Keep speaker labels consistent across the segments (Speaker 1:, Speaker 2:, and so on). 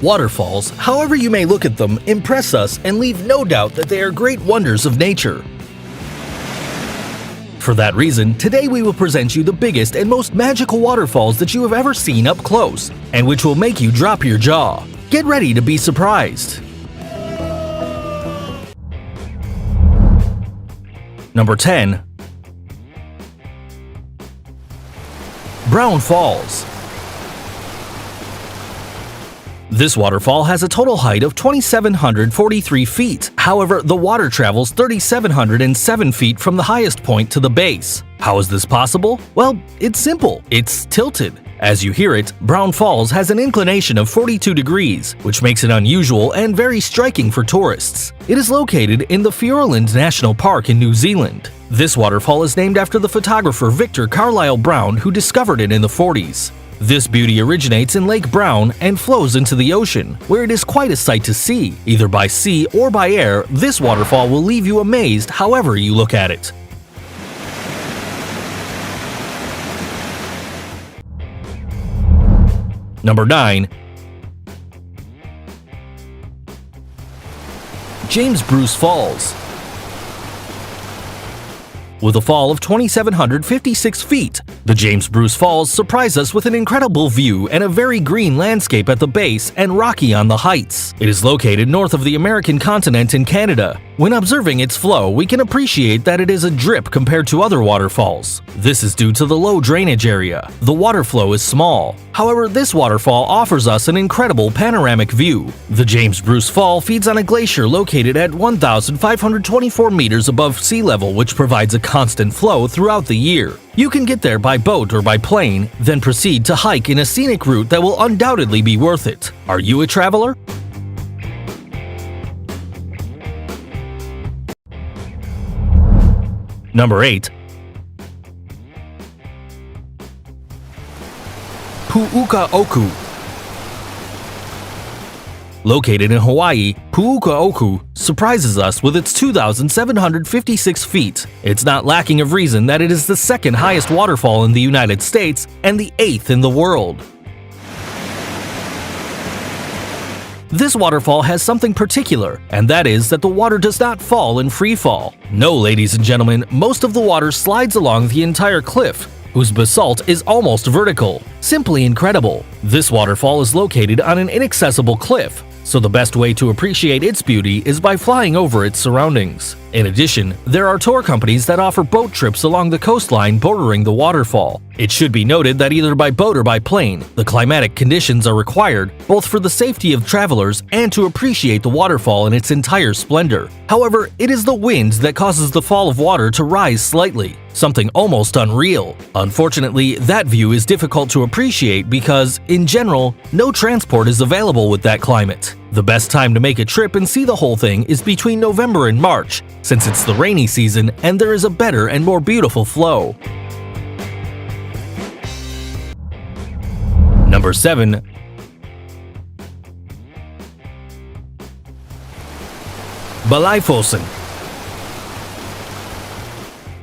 Speaker 1: Waterfalls, however you may look at them, impress us and leave no doubt that they are great wonders of nature. For that reason, today we will present you the biggest and most magical waterfalls that you have ever seen up close, and which will make you drop your jaw. Get ready to be surprised. Number 10. Brown Falls. This waterfall has a total height of 2,743 feet. However, the water travels 3,707 feet from the highest point to the base. How is this possible? Well, it's simple. It's tilted. As you hear it, Brown Falls has an inclination of 42 degrees, which makes it unusual and very striking for tourists. It is located in the Fiordland National Park in New Zealand. This waterfall is named after the photographer Victor Carlisle Brown, who discovered it in the 40s. This beauty originates in Lake Brown and flows into the ocean, where it is quite a sight to see. Either by sea or by air, this waterfall will leave you amazed however you look at it. Number 9. James Bruce Falls. With a fall of 2,756 feet, the James Bruce Falls surprise us with an incredible view and a very green landscape at the base and rocky on the heights. It is located north of the American continent in Canada. When observing its flow, we can appreciate that it is a drip compared to other waterfalls. This is due to the low drainage area. The water flow is small. However, this waterfall offers us an incredible panoramic view. The James Bruce Fall feeds on a glacier located at 1,524 meters above sea level, which provides a constant flow throughout the year. You can get there by boat or by plane, then proceed to hike in a scenic route that will undoubtedly be worth it. Are you a traveler? Number 8. Pu'ukaoku. Located in Hawaii, Pu'ukaoku surprises us with its 2,756 feet. It's not lacking of reason that it is the second highest waterfall in the United States and the 8th in the world. This waterfall has something particular, and that is that the water does not fall in free fall. No, ladies and gentlemen, most of the water slides along the entire cliff, whose basalt is almost vertical. Simply incredible. This waterfall is located on an inaccessible cliff, so the best way to appreciate its beauty is by flying over its surroundings. In addition, there are tour companies that offer boat trips along the coastline bordering the waterfall. It should be noted that either by boat or by plane, the climatic conditions are required, both for the safety of travelers and to appreciate the waterfall in its entire splendor. However, it is the wind that causes the fall of water to rise slightly, something almost unreal. Unfortunately, that view is difficult to appreciate because, in general, no transport is available with that climate. The best time to make a trip and see the whole thing is between November and March, since it's the rainy season and there is a better and more beautiful flow. Number 7. Balaifosson.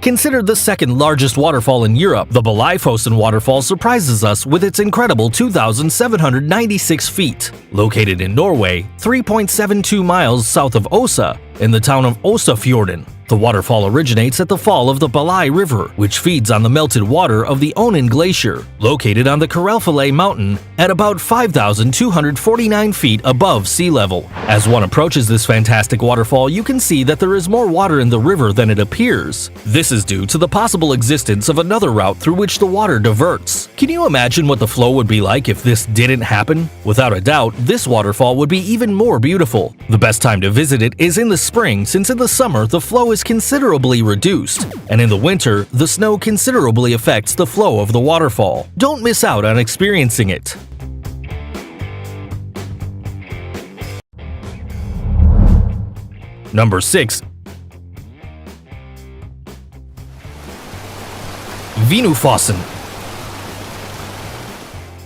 Speaker 1: Considered the second largest waterfall in Europe, the Balaifosson waterfall surprises us with its incredible 2,796 feet. Located in Norway, 3.72 miles south of Osa, in the town of Osafjorden. The waterfall originates at the fall of the Balai River, which feeds on the melted water of the Onen Glacier, located on the Karelfele Mountain at about 5,249 feet above sea level. As one approaches this fantastic waterfall, you can see that there is more water in the river than it appears. This is due to the possible existence of another route through which the water diverts. Can you imagine what the flow would be like if this didn't happen? Without a doubt, this waterfall would be even more beautiful. The best time to visit it is in the spring, since in the summer the flow is considerably reduced, and in the winter, the snow considerably affects the flow of the waterfall. Don't miss out on experiencing it. Number 6. Vinnufossen.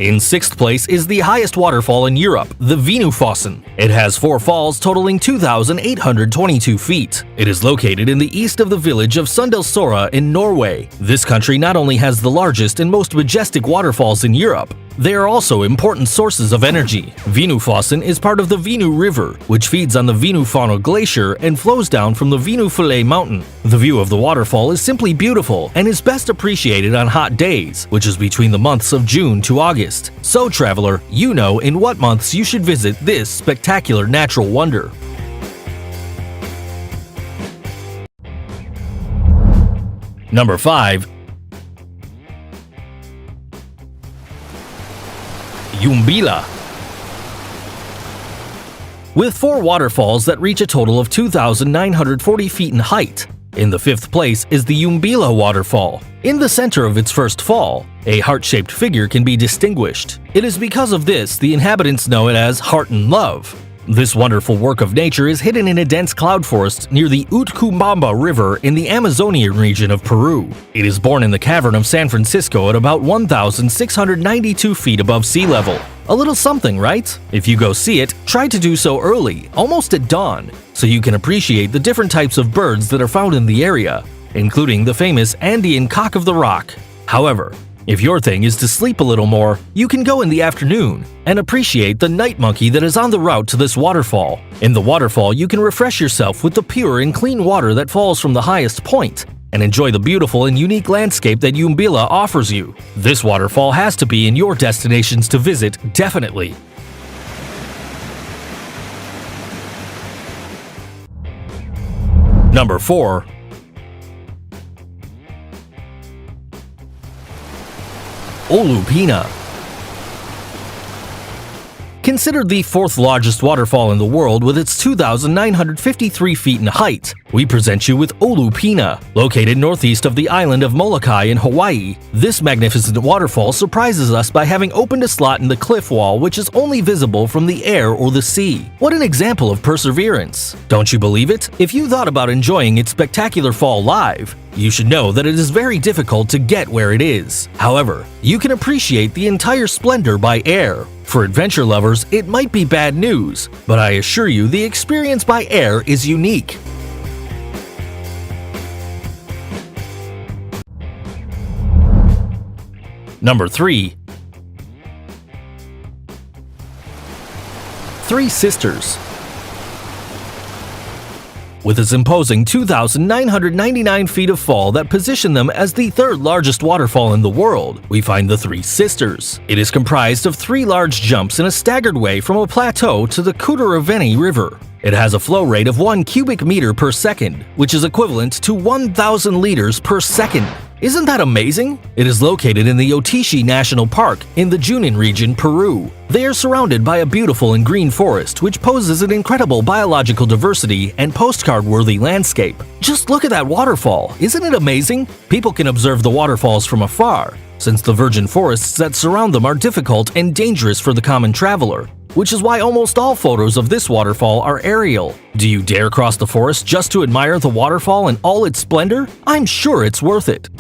Speaker 1: In 6th place is the highest waterfall in Europe, the Vinnufossen. It has 4 falls totaling 2,822 feet. It is located in the east of the village of Sundelsora in Norway. This country not only has the largest and most majestic waterfalls in Europe, They are also important sources of energy. Venufossen is part of the Venu River, which feeds on the Venufano Glacier and flows down from the Venufale Mountain. The view of the waterfall is simply beautiful and is best appreciated on hot days, which is between the months of June to August. So, traveler, you know in what months you should visit this spectacular natural wonder. Number 5. Yumbila. With 4 waterfalls that reach a total of 2,940 feet in height. In the 5th place is the Yumbila waterfall. In the center of its first fall, a heart-shaped figure can be distinguished. It is because of this the inhabitants know it as Heart and Love. This wonderful work of nature is hidden in a dense cloud forest near the Utcubamba River in the Amazonian region of Peru. It is born in the cavern of San Francisco at about 1,692 feet above sea level. A little something, right? If you go see it, try to do so early, almost at dawn, so you can appreciate the different types of birds that are found in the area, including the famous Andean cock of the rock. However, if your thing is to sleep a little more, you can go in the afternoon and appreciate the night monkey that is on the route to this waterfall. In the waterfall, you can refresh yourself with the pure and clean water that falls from the highest point and enjoy the beautiful and unique landscape that Yumbila offers you. This waterfall has to be in your destinations to visit, definitely. Number 4. Olupina. Considered the 4th largest waterfall in the world with its 2,953 feet in height, we present you with Olupina. Located northeast of the island of Molokai in Hawaii, this magnificent waterfall surprises us by having opened a slot in the cliff wall which is only visible from the air or the sea. What an example of perseverance! Don't you believe it? If you thought about enjoying its spectacular fall live, you should know that it is very difficult to get where it is. However, you can appreciate the entire splendor by air. For adventure lovers, it might be bad news, but I assure you the experience by air is unique. Number 3. Three Sisters. With its imposing 2,999 feet of fall that position them as the 3rd largest waterfall in the world, we find the Three Sisters. It is comprised of 3 large jumps in a staggered way from a plateau to the Kudaraveni River. It has a flow rate of 1 cubic meter per second, which is equivalent to 1,000 liters per second. Isn't that amazing? It is located in the Otishi National Park in the Junin region, Peru. They are surrounded by a beautiful and green forest which poses an incredible biological diversity and postcard-worthy landscape. Just look at that waterfall, isn't it amazing? People can observe the waterfalls from afar, since the virgin forests that surround them are difficult and dangerous for the common traveler, which is why almost all photos of this waterfall are aerial. Do you dare cross the forest just to admire the waterfall in all its splendor? I'm sure it's worth it.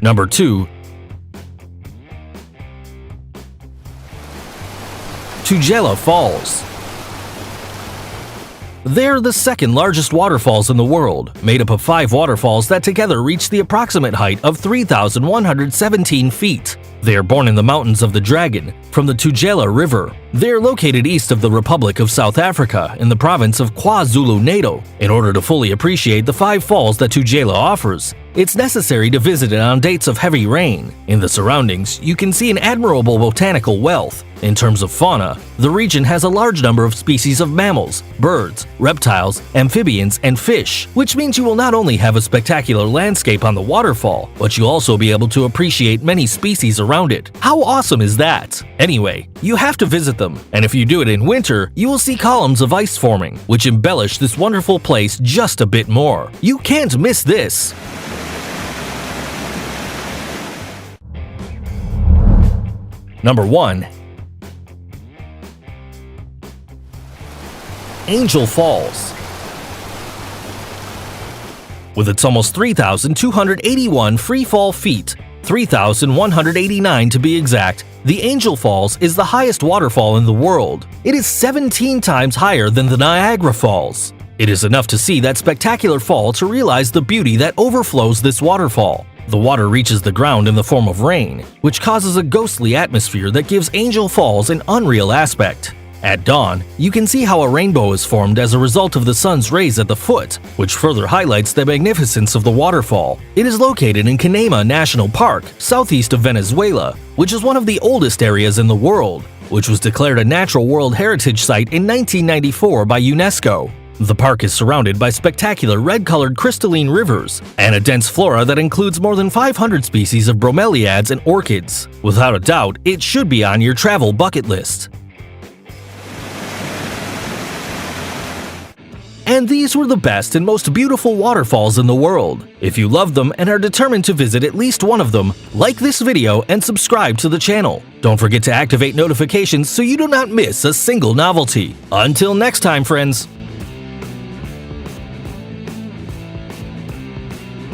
Speaker 1: Number 2. Tugela Falls. They're the 2nd largest waterfalls in the world, made up of 5 waterfalls that together reach the approximate height of 3,117 feet. They are born in the mountains of the Dragon, from the Tugela River. They are located east of the Republic of South Africa in the province of KwaZulu-Natal. In order to fully appreciate the 5 falls that Tugela offers, it's necessary to visit it on dates of heavy rain. In the surroundings, you can see an admirable botanical wealth. In terms of fauna, the region has a large number of species of mammals, birds, reptiles, amphibians, and fish, which means you will not only have a spectacular landscape on the waterfall, but you'll also be able to appreciate many species around it. How awesome is that? Anyway, you have to visit them, and if you do it in winter, you will see columns of ice forming, which embellish this wonderful place just a bit more. You can't miss this! Number 1. Angel Falls. With its almost 3,281 free fall feet, 3,189 to be exact, the Angel Falls is the highest waterfall in the world. It is 17 times higher than the Niagara Falls. It is enough to see that spectacular fall to realize the beauty that overflows this waterfall. The water reaches the ground in the form of rain, which causes a ghostly atmosphere that gives Angel Falls an unreal aspect. At dawn, you can see how a rainbow is formed as a result of the sun's rays at the foot, which further highlights the magnificence of the waterfall. It is located in Canaima National Park, southeast of Venezuela, which is one of the oldest areas in the world, which was declared a Natural World Heritage Site in 1994 by UNESCO. The park is surrounded by spectacular red-colored crystalline rivers and a dense flora that includes more than 500 species of bromeliads and orchids. Without a doubt, it should be on your travel bucket list. And these were the best and most beautiful waterfalls in the world. If you love them and are determined to visit at least one of them, like this video and subscribe to the channel. Don't forget to activate notifications so you do not miss a single novelty. Until next time, friends.